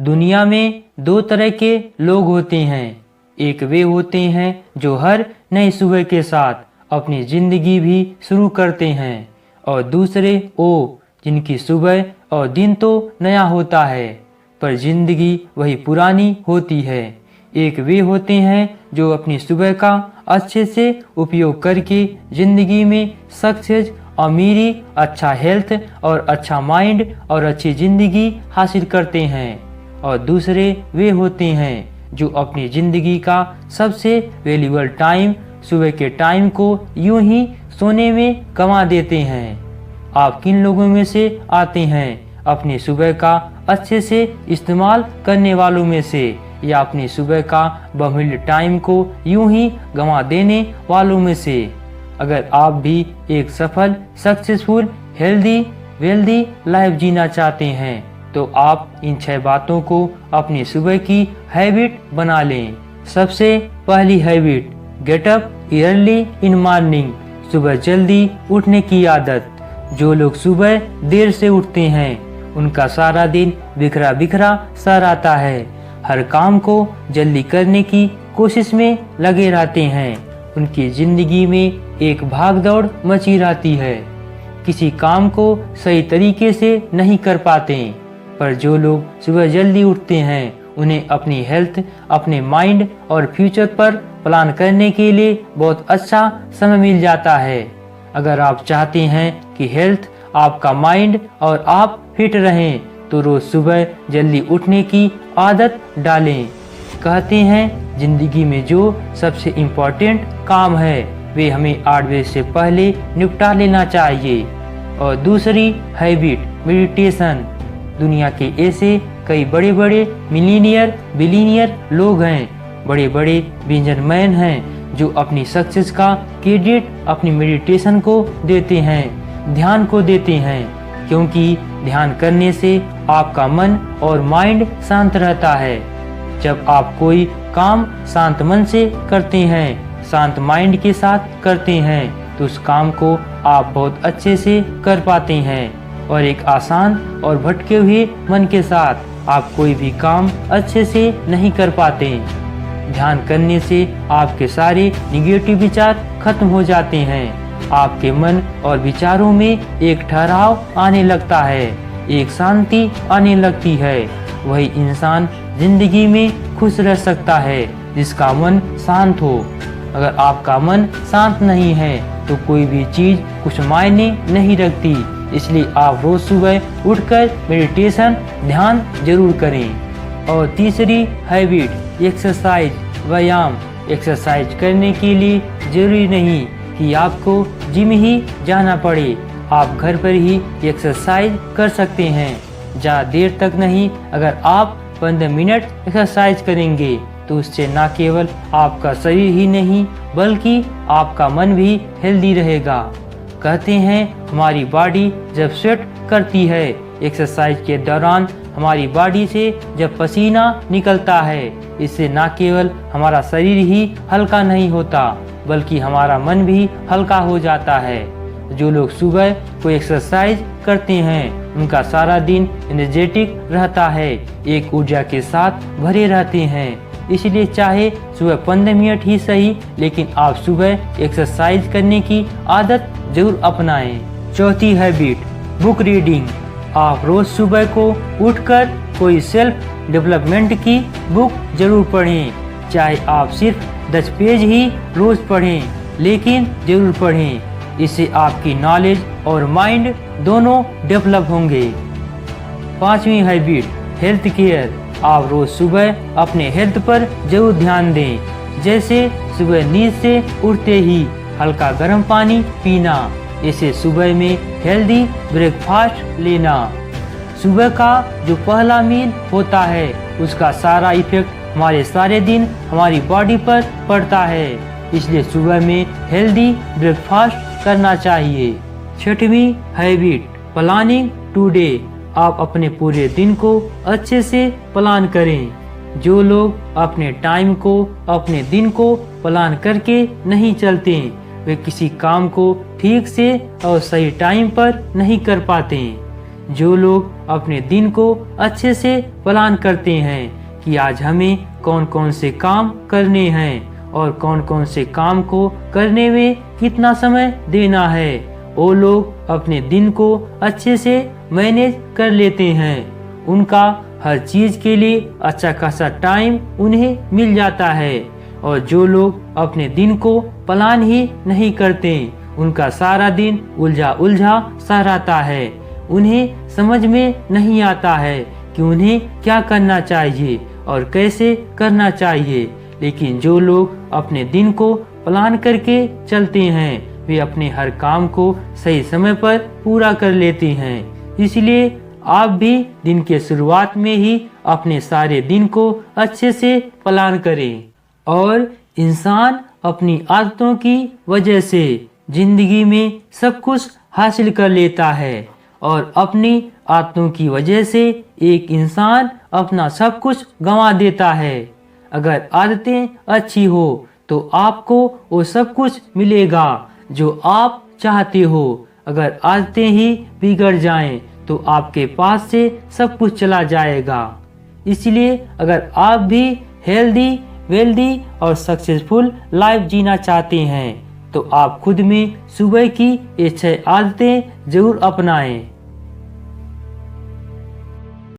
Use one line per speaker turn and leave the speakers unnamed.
दुनिया में दो तरह के लोग होते हैं। एक वे होते हैं जो हर नई सुबह के साथ अपनी ज़िंदगी भी शुरू करते हैं, और दूसरे वो जिनकी सुबह और दिन तो नया होता है पर ज़िंदगी वही पुरानी होती है। एक वे होते हैं जो अपनी सुबह का अच्छे से उपयोग करके ज़िंदगी में सक्सेस, अमीरी, अच्छा हेल्थ और अच्छा माइंड और अच्छी ज़िंदगी हासिल करते हैं, और दूसरे वे होते हैं जो अपनी ज़िंदगी का सबसे वैल्यूबल टाइम, सुबह के टाइम को यूं ही सोने में गंवा देते हैं। आप किन लोगों में से आते हैं? अपनी सुबह का अच्छे से इस्तेमाल करने वालों में से, या अपनी सुबह का बहुमूल्य टाइम को यूं ही गंवा देने वालों में से? अगर आप भी एक सफल, सक्सेसफुल, हेल्दी, वेल्दी लाइफ जीना चाहते हैं तो आप इन 6 बातों को अपनी सुबह की हैबिट बना लें। सबसे पहली habit, get up early in morning, सुबह जल्दी उठने की आदत। जो लोग सुबह देर से उठते हैं उनका सारा दिन बिखरा बिखरा सा रहता है, हर काम को जल्दी करने की कोशिश में लगे रहते हैं। उनकी जिंदगी में एक भागदौड़ मची रहती है, किसी काम को सही तरीके से नहीं कर पाते। पर जो लोग सुबह जल्दी उठते हैं उन्हें अपनी हेल्थ, अपने माइंड और फ्यूचर पर प्लान करने के लिए बहुत अच्छा समय मिल जाता है। अगर आप चाहते हैं कि हेल्थ, आपका माइंड और आप फिट रहें तो रोज सुबह जल्दी उठने की आदत डालें। कहते हैं जिंदगी में जो सबसे इम्पोर्टेंट काम है वे हमें 8 बजे से पहले निपटा लेना चाहिए। और दूसरी हैबिट, मेडिटेशन। दुनिया के ऐसे कई बड़े बड़े मिलीनियर, बिलीनियर लोग हैं, बड़े बड़े बिजनेसमैन हैं जो अपनी सक्सेस का क्रेडिट अपनी मेडिटेशन को देते हैं, ध्यान को देते हैं, क्योंकि ध्यान करने से आपका मन और माइंड शांत रहता है। जब आप कोई काम शांत मन से करते हैं, शांत माइंड के साथ करते हैं तो उस काम को आप बहुत अच्छे से कर पाते हैं, और एक आसान और भटके हुए मन के साथ आप कोई भी काम अच्छे से नहीं कर पाते। ध्यान करने से आपके सारे निगेटिव विचार खत्म हो जाते हैं, आपके मन और विचारों में एक ठहराव आने लगता है, एक शांति आने लगती है। वही इंसान जिंदगी में खुश रह सकता है जिसका मन शांत हो। अगर आपका मन शांत नहीं है तो कोई भी चीज़ कुछ मायने नहीं रखती। इसलिए आप रोज सुबह उठकर मेडिटेशन, ध्यान जरूर करें। और तीसरी हैबिट, एक्सरसाइज, व्यायाम। एक्सरसाइज करने के लिए जरूरी नहीं कि आपको जिम ही जाना पड़े, आप घर पर ही एक्सरसाइज कर सकते हैं। ज़्यादा देर तक नहीं, अगर आप 15 मिनट एक्सरसाइज करेंगे तो उससे न केवल आपका शरीर ही नहीं बल्कि आपका मन भी हेल्दी रहेगा। कहते हैं हमारी बॉडी जब स्वेट करती है, एक्सरसाइज के दौरान हमारी बॉडी से जब पसीना निकलता है, इससे न केवल हमारा शरीर ही हल्का नहीं होता बल्कि हमारा मन भी हल्का हो जाता है। जो लोग सुबह कोई एक्सरसाइज करते हैं उनका सारा दिन एनर्जेटिक रहता है, एक ऊर्जा के साथ भरे रहते हैं। इसलिए चाहे सुबह 15 मिनट ही सही, लेकिन आप सुबह एक्सरसाइज करने की आदत जरूर अपनाएं। चौथी हैबिट, बुक रीडिंग। आप रोज सुबह को उठकर कोई सेल्फ डेवलपमेंट की बुक जरूर पढ़ें, चाहे आप सिर्फ 10 पेज ही रोज पढ़ें, लेकिन जरूर पढ़ें। इससे आपकी नॉलेज और माइंड दोनों डेवलप होंगे। 5वीं हैबिट, हेल्थ केयर। आप रोज सुबह अपने हेल्थ पर जरूर ध्यान दें, जैसे सुबह नींद से उठते ही हल्का गर्म पानी पीना, इसे सुबह में हेल्दी ब्रेकफास्ट लेना। सुबह का जो पहला मील होता है उसका सारा इफेक्ट हमारे सारे दिन हमारी बॉडी पर पड़ता है, इसलिए सुबह में हेल्दी ब्रेकफास्ट करना चाहिए। 6वीं हैबिट, प्लानिंग टुडे। आप अपने पूरे दिन को अच्छे से प्लान करें। जो लोग अपने टाइम को, अपने दिन को प्लान करके नहीं चलते वे किसी काम को ठीक से और सही टाइम पर नहीं कर पाते। जो लोग अपने दिन को अच्छे से प्लान करते हैं कि आज हमें कौन कौन से काम करने हैं और कौन कौन से काम को करने में कितना समय देना है, वो लोग अपने दिन को अच्छे से मैनेज कर लेते हैं। उनका हर चीज के लिए अच्छा खासा टाइम उन्हें मिल जाता है। और जो लोग अपने दिन को प्लान ही नहीं करते, उनका सारा दिन उलझा उलझा सा रहता है। उन्हें समझ में नहीं आता है कि उन्हें क्या करना चाहिए और कैसे करना चाहिए। लेकिन जो लोग अपने दिन को प्लान करके चलते हैं, वे अपने हर काम को सही समय पर पूरा कर लेते हैं। इसलिए आप भी दिन के शुरुआत में ही अपने सारे दिन को अच्छे से प्लान करें। और इंसान अपनी आदतों की वजह से जिंदगी में सब कुछ हासिल कर लेता है और अपनी आदतों की वजह से एक इंसान अपना सब कुछ गंवा देता है। अगर आदतें अच्छी हो तो आपको वो सब कुछ मिलेगा जो आप चाहते हो। अगर आदतें ही बिगड़ जाएं तो आपके पास से सब कुछ चला जाएगा। इसलिए अगर आप भी हेल्दी, वेल्दी और सक्सेसफुल लाइफ जीना चाहते हैं तो आप खुद में सुबह की ये 6 आदतें जरूर अपनाएं।